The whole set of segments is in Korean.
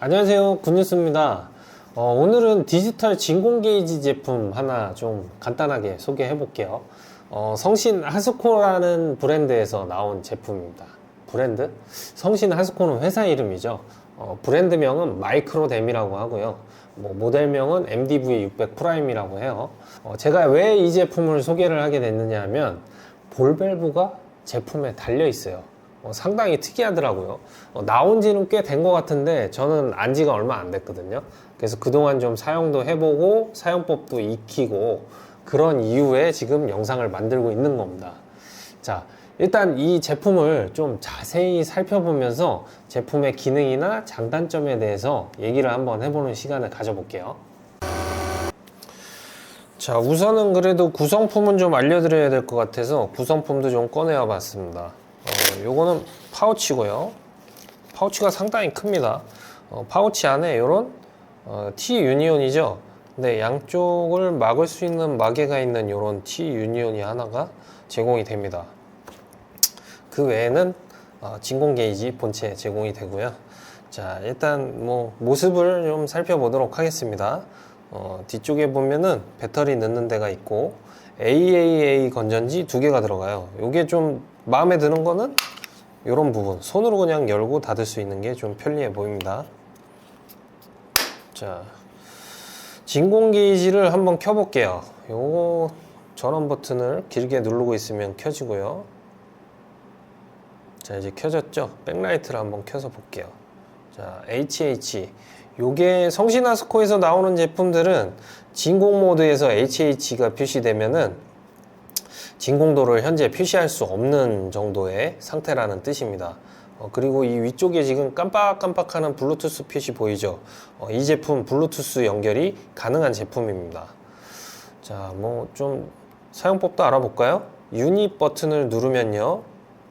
안녕하세요, 굿뉴스입니다. 오늘은 디지털 진공 게이지 제품 하나 좀 간단하게 소개해 볼게요. 성신 하스코라는 브랜드에서 나온 제품입니다. 브랜드? 성신 하스코는 회사 이름이죠. 브랜드명은 마이크로뎀이라고 하고요. 모델명은 MDV600 프라임이라고 해요. 제가 왜 이 제품을 소개를 하게 됐느냐 하면 볼밸브가 제품에 달려 있어요. 상당히 특이하더라고요. 나온 지는 꽤 된 것 같은데 저는 안 지가 얼마 안 됐거든요. 그래서 그동안 좀 사용도 해보고 사용법도 익히고 그런 이후에 지금 영상을 만들고 있는 겁니다. 자, 일단 이 제품을 좀 자세히 살펴보면서 제품의 기능이나 장단점에 대해서 얘기를 한번 해보는 시간을 가져볼게요. 자, 우선은 그래도 구성품은 좀 알려드려야 될 것 같아서 구성품도 좀 꺼내와 봤습니다. 요거는 파우치고요. 파우치가 상당히 큽니다. 파우치 안에 요런 T 유니온이죠. 근데 양쪽을 막을 수 있는 마개가 있는 요런 T 유니온이 하나가 제공이 됩니다. 그 외에는 진공 게이지 본체 제공이 되고요. 자, 일단 모습을 좀 살펴보도록 하겠습니다. 뒤쪽에 보면은 배터리 넣는 데가 있고 AAA 건전지 2개가 들어가요. 요게 좀 마음에 드는 거는 이런 부분, 손으로 그냥 열고 닫을 수 있는 게 좀 편리해 보입니다. 자, 진공 게이지를 한번 켜볼게요. 요거 전원 버튼을 길게 누르고 있으면 켜지고요. 자, 이제 켜졌죠? 백라이트를 한번 켜서 볼게요. 자, HH. 요게 성신하스코에서 나오는 제품들은 진공 모드에서 HH가 표시되면은 진공도를 현재 표시할 수 없는 정도의 상태라는 뜻입니다. 그리고 이 위쪽에 지금 깜빡깜빡하는 블루투스 표시 보이죠? 이 제품 블루투스 연결이 가능한 제품입니다. 자, 좀 사용법도 알아볼까요? 유닛 버튼을 누르면요,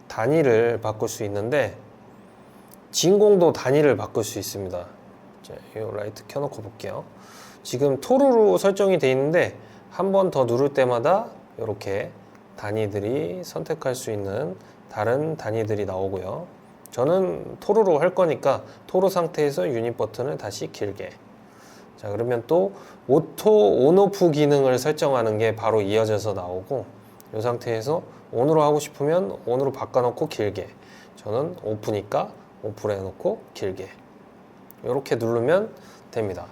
단위를 바꿀 수 있는데 진공도 단위를 바꿀 수 있습니다. 자, 이 라이트 켜놓고 볼게요. 지금 토르로 설정이 되어 있는데 한 번 더 누를 때마다 이렇게 단위들이 선택할 수 있는 다른 단위들이 나오고요. 저는 토르로 할 거니까 토르 상태에서 유닛 버튼을 다시 길게. 자, 그러면 또 오토 온오프 기능을 설정하는 게 바로 이어져서 나오고, 이 상태에서 온으로 하고 싶으면 온으로 바꿔놓고 길게. 저는 오프니까 오프로 해놓고 길게. 이렇게 누르면 됩니다.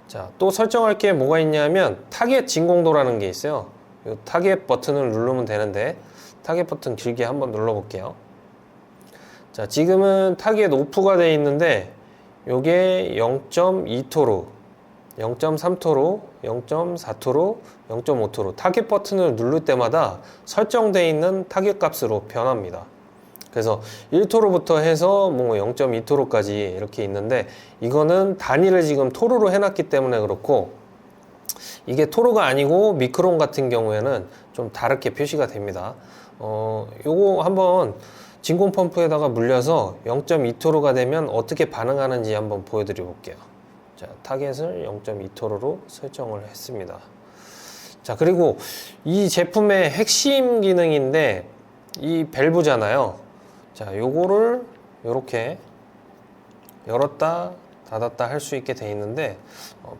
자, 또 설정할 게 뭐가 있냐면 타겟 진공도라는 게 있어요. 이 타겟 버튼을 누르면 되는데 타겟 버튼 길게 한번 눌러 볼게요. 자, 지금은 타겟 오프가 되어 있는데 요게 0.2토로, 0.3토로, 0.4토로, 0.5토로 타겟 버튼을 누를 때마다 설정되어 있는 타겟 값으로 변합니다. 그래서 1토로부터 해서 0.2토로까지 이렇게 있는데 이거는 단위를 지금 토로로 해놨기 때문에 그렇고, 이게 토로가 아니고 미크론 같은 경우에는 좀 다르게 표시가 됩니다. 요거 한번 진공 펌프에다가 물려서 0.2토로가 되면 어떻게 반응하는지 한번 보여드려 볼게요. 자, 타겟을 0.2토로로 설정을 했습니다. 자, 그리고 이 제품의 핵심 기능인데 이 밸브잖아요. 자, 요거를 요렇게 열었다 닫았다 할 수 있게 돼 있는데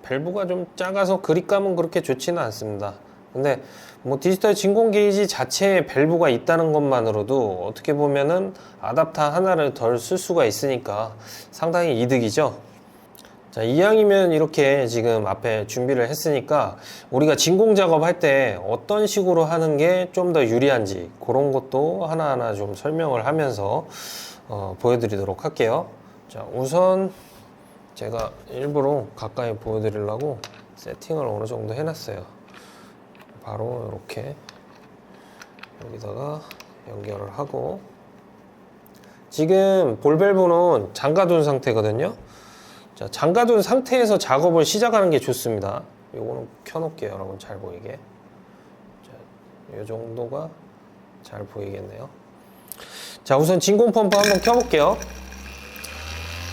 밸브가 좀 작아서 그립감은 그렇게 좋지는 않습니다. 근데 디지털 진공 게이지 자체에 밸브가 있다는 것만으로도 어떻게 보면은 아답터 하나를 덜 쓸 수가 있으니까 상당히 이득이죠. 자, 이왕이면 이렇게 지금 앞에 준비를 했으니까 우리가 진공 작업할 때 어떤 식으로 하는 게 좀 더 유리한지 그런 것도 하나하나 좀 설명을 하면서 보여드리도록 할게요. 자, 우선 제가 일부러 가까이 보여드리려고 세팅을 어느 정도 해놨어요. 바로 이렇게 여기다가 연결을 하고, 지금 볼밸브는 잠가둔 상태거든요. 자, 잠가둔 상태에서 작업을 시작하는 게 좋습니다. 요거는 켜놓을게요, 여러분 잘 보이게. 자, 요 정도가 잘 보이겠네요. 자, 우선 진공 펌프 한번 켜볼게요.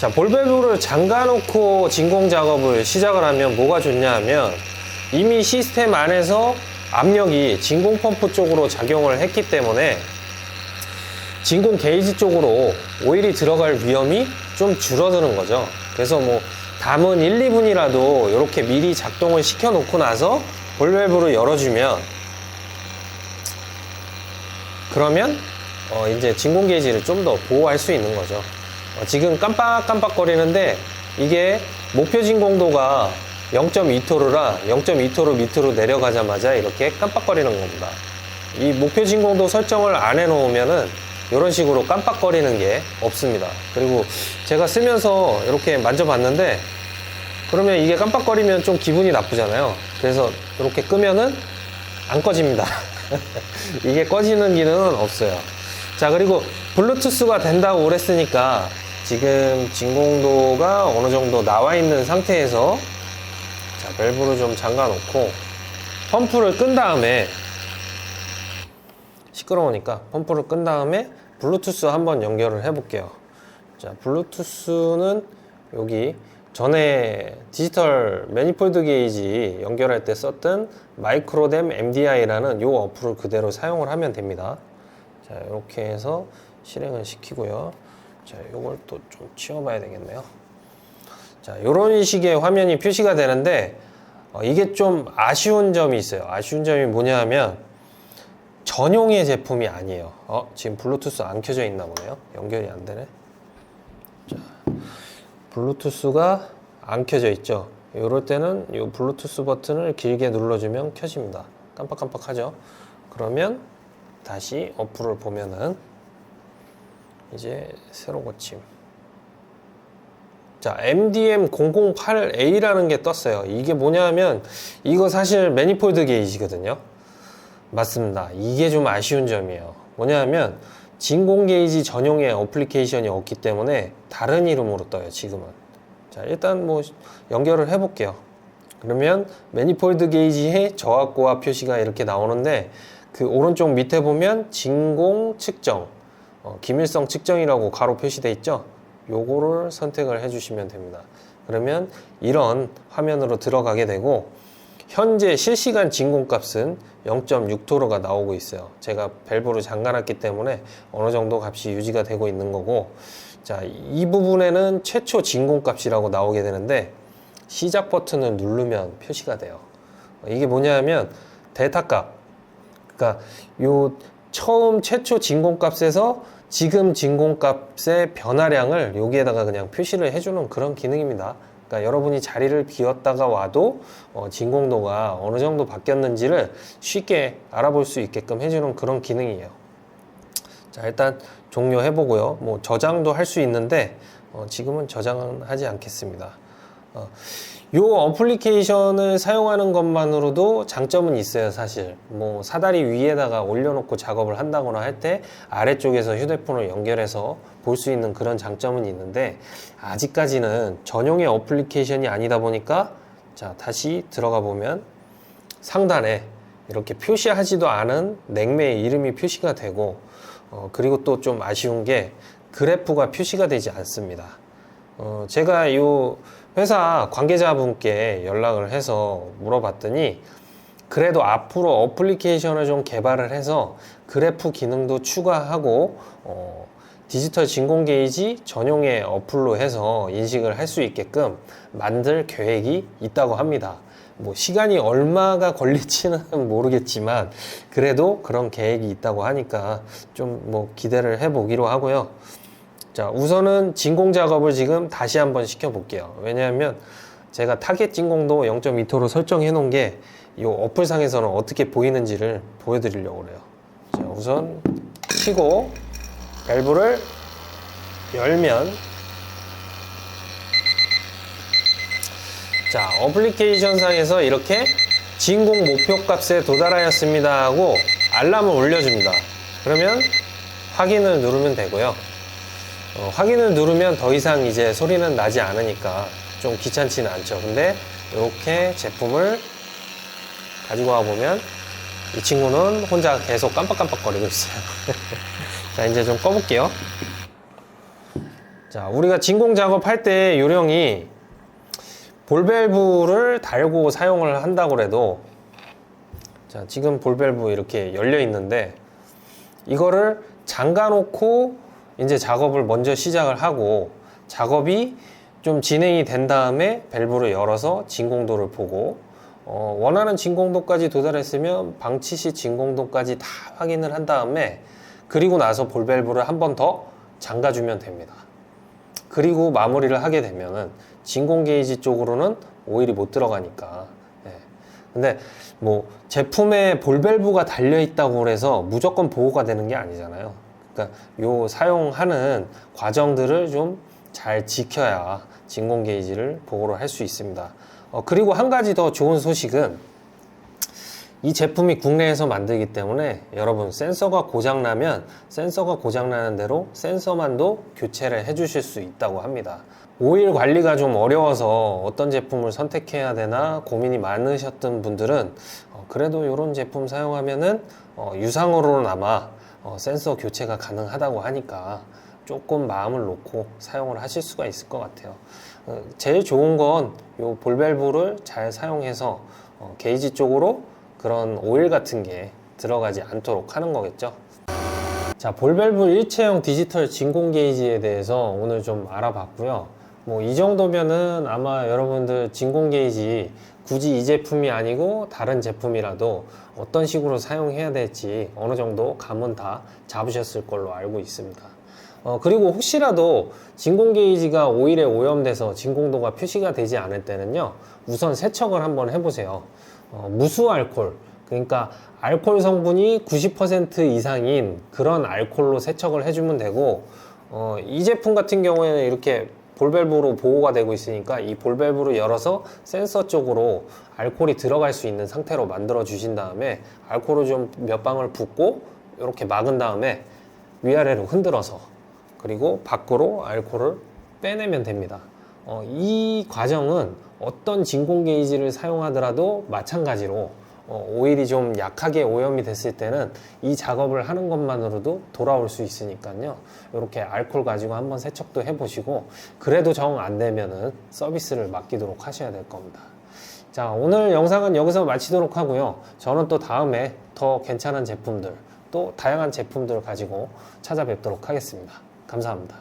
자, 볼밸브를 잠가놓고 진공 작업을 시작을 하면 뭐가 좋냐 하면 이미 시스템 안에서 압력이 진공 펌프 쪽으로 작용을 했기 때문에 진공 게이지 쪽으로 오일이 들어갈 위험이 좀 줄어드는 거죠. 그래서 뭐 담은 1, 2분이라도 이렇게 미리 작동을 시켜 놓고 나서 볼 밸브를 열어주면, 그러면 이제 진공 게이지를 좀 더 보호할 수 있는 거죠. 지금 깜빡깜빡거리는데 이게 목표 진공도가 0.2토르라 0.2토르 밑으로 내려가자마자 이렇게 깜빡거리는 겁니다. 이 목표 진공도 설정을 안 해놓으면은 이런 식으로 깜빡거리는 게 없습니다. 그리고 제가 쓰면서 이렇게 만져봤는데, 그러면 이게 깜빡거리면 좀 기분이 나쁘잖아요. 그래서 이렇게 끄면은 안 꺼집니다. 이게 꺼지는 기능은 없어요. 자, 그리고 블루투스가 된다고 그랬으니까 지금 진공도가 어느 정도 나와 있는 상태에서, 자, 밸브를 좀 잠가 놓고 펌프를 끈 다음에, 시끄러우니까 펌프를 끈 다음에 블루투스 한번 연결을 해 볼게요. 자, 블루투스는 여기 전에 디지털 매니폴드 게이지 연결할 때 썼던 마이크로뎀 MDI라는 요 어플을 그대로 사용을 하면 됩니다. 자, 이렇게 해서 실행을 시키고요. 자, 요걸 또 좀 치워봐야 되겠네요. 자, 이런 식의 화면이 표시가 되는데, 이게 좀 아쉬운 점이 있어요. 아쉬운 점이 뭐냐 하면 전용의 제품이 아니에요. 지금 블루투스 안 켜져 있나 보네요. 연결이 안 되네. 자, 블루투스가 안 켜져 있죠. 이럴 때는 이 블루투스 버튼을 길게 눌러주면 켜집니다. 깜빡깜빡하죠. 그러면 다시 어플을 보면은 이제 새로 고침. 자, MDM008A라는 게 떴어요. 이게 뭐냐 하면 이거 사실 매니폴드 게이지거든요. 맞습니다. 이게 좀 아쉬운 점이에요. 뭐냐 하면 진공 게이지 전용의 어플리케이션이 없기 때문에 다른 이름으로 떠요, 지금은. 자, 일단 뭐 연결을 해 볼게요. 그러면 매니폴드 게이지의 저하고와 표시가 이렇게 나오는데, 그 오른쪽 밑에 보면 진공 측정, 기밀성 측정이라고 가로 표시되어 있죠. 요거를 선택을 해 주시면 됩니다. 그러면 이런 화면으로 들어가게 되고, 현재 실시간 진공값은 0.6토르가 나오고 있어요. 제가 밸브를 잠가놨기 때문에 어느 정도 값이 유지가 되고 있는 거고, 자, 이 부분에는 최초 진공값이라고 나오게 되는데, 시작 버튼을 누르면 표시가 돼요. 이게 뭐냐 하면 데이터값, 그러니까 요 처음 최초 진공값에서 지금 진공값의 변화량을 여기에다가 그냥 표시를 해주는 그런 기능입니다. 그러니까 여러분이 자리를 비웠다가 와도 진공도가 어느 정도 바뀌었는지를 쉽게 알아볼 수 있게끔 해주는 그런 기능이에요. 자, 일단 종료해 보고요. 뭐 저장도 할 수 있는데 지금은 저장은 하지 않겠습니다. 요 어플리케이션을 사용하는 것만으로도 장점은 있어요. 사실 뭐 사다리 위에다가 올려놓고 작업을 한다거나 할 때 아래쪽에서 휴대폰을 연결해서 볼 수 있는 그런 장점은 있는데, 아직까지는 전용의 어플리케이션이 아니다 보니까, 자, 다시 들어가 보면 상단에 이렇게 표시하지도 않은 냉매의 이름이 표시가 되고, 그리고 또 좀 아쉬운 게 그래프가 표시가 되지 않습니다. 제가 이 회사 관계자분께 연락을 해서 물어봤더니, 그래도 앞으로 어플리케이션을 좀 개발을 해서 그래프 기능도 추가하고 디지털 진공 게이지 전용의 어플로 해서 인식을 할 수 있게끔 만들 계획이 있다고 합니다. 뭐 시간이 얼마가 걸릴지는 모르겠지만 그래도 그런 계획이 있다고 하니까 좀 뭐 기대를 해보기로 하고요. 자, 우선은 진공 작업을 지금 다시 한번 시켜 볼게요. 왜냐하면 제가 타겟 진공도 0.2토로 설정해 놓은 게 이 어플상에서는 어떻게 보이는지를 보여드리려고 그래요. 자, 우선 켜고 밸브를 열면, 자, 어플리케이션 상에서 이렇게 진공 목표 값에 도달하였습니다 하고 알람을 올려줍니다. 그러면 확인을 누르면 되고요. 확인을 누르면 더 이상 이제 소리는 나지 않으니까 좀 귀찮지는 않죠. 근데 이렇게 제품을 가지고 와 보면 이 친구는 혼자 계속 깜빡깜빡거리고 있어요. 자, 이제 좀 꺼볼게요. 자, 우리가 진공 작업할 때 요령이 볼밸브를 달고 사용을 한다고 해도, 자, 지금 볼밸브 이렇게 열려 있는데 이거를 잠가 놓고 이제 작업을 먼저 시작을 하고, 작업이 좀 진행이 된 다음에 밸브를 열어서 진공도를 보고 원하는 진공도까지 도달했으면 방치 시 진공도까지 다 확인을 한 다음에 그리고 나서 볼 밸브를 한 번 더 잠가주면 됩니다. 그리고 마무리를 하게 되면은 진공 게이지 쪽으로는 오일이 못 들어가니까. 예. 근데 뭐 제품에 볼 밸브가 달려 있다고 해서 무조건 보호가 되는 게 아니잖아요. 그러니까 요 사용하는 과정들을 좀 잘 지켜야 진공 게이지를 보호를 할 수 있습니다. 그리고 한 가지 더 좋은 소식은 이 제품이 국내에서 만들기 때문에 여러분 센서가 고장나면 센서가 고장나는 대로 센서만도 교체를 해 주실 수 있다고 합니다. 오일 관리가 좀 어려워서 어떤 제품을 선택해야 되나 고민이 많으셨던 분들은 그래도 이런 제품 사용하면은 유상으로나마 센서 교체가 가능하다고 하니까 조금 마음을 놓고 사용을 하실 수가 있을 것 같아요. 제일 좋은 건 이 볼밸브를 잘 사용해서 게이지 쪽으로 그런 오일 같은 게 들어가지 않도록 하는 거겠죠. 자, 볼밸브 일체형 디지털 진공 게이지에 대해서 오늘 좀 알아봤고요. 뭐 이 정도면은 아마 여러분들 진공 게이지 굳이 이 제품이 아니고 다른 제품이라도 어떤 식으로 사용해야 될지 어느 정도 감은 다 잡으셨을 걸로 알고 있습니다. 그리고 혹시라도 진공 게이지가 오일에 오염돼서 진공도가 표시가 되지 않을 때는요, 우선 세척을 한번 해보세요. 무수 알코올, 그러니까 알코올 성분이 90% 이상인 그런 알코올로 세척을 해주면 되고, 이 제품 같은 경우에는 이렇게 볼밸브로 보호가 되고 있으니까 이 볼밸브를 열어서 센서 쪽으로 알코올이 들어갈 수 있는 상태로 만들어 주신 다음에 알코올을 좀 몇 방울 붓고 이렇게 막은 다음에 위아래로 흔들어서 그리고 밖으로 알코올을 빼내면 됩니다. 이 과정은 어떤 진공 게이지를 사용하더라도 마찬가지로 오일이 좀 약하게 오염이 됐을 때는 이 작업을 하는 것만으로도 돌아올 수 있으니까요. 이렇게 알코올 가지고 한번 세척도 해보시고 그래도 정 안 되면은 서비스를 맡기도록 하셔야 될 겁니다. 자, 오늘 영상은 여기서 마치도록 하고요. 저는 또 다음에 더 괜찮은 제품들 또 다양한 제품들을 가지고 찾아뵙도록 하겠습니다. 감사합니다.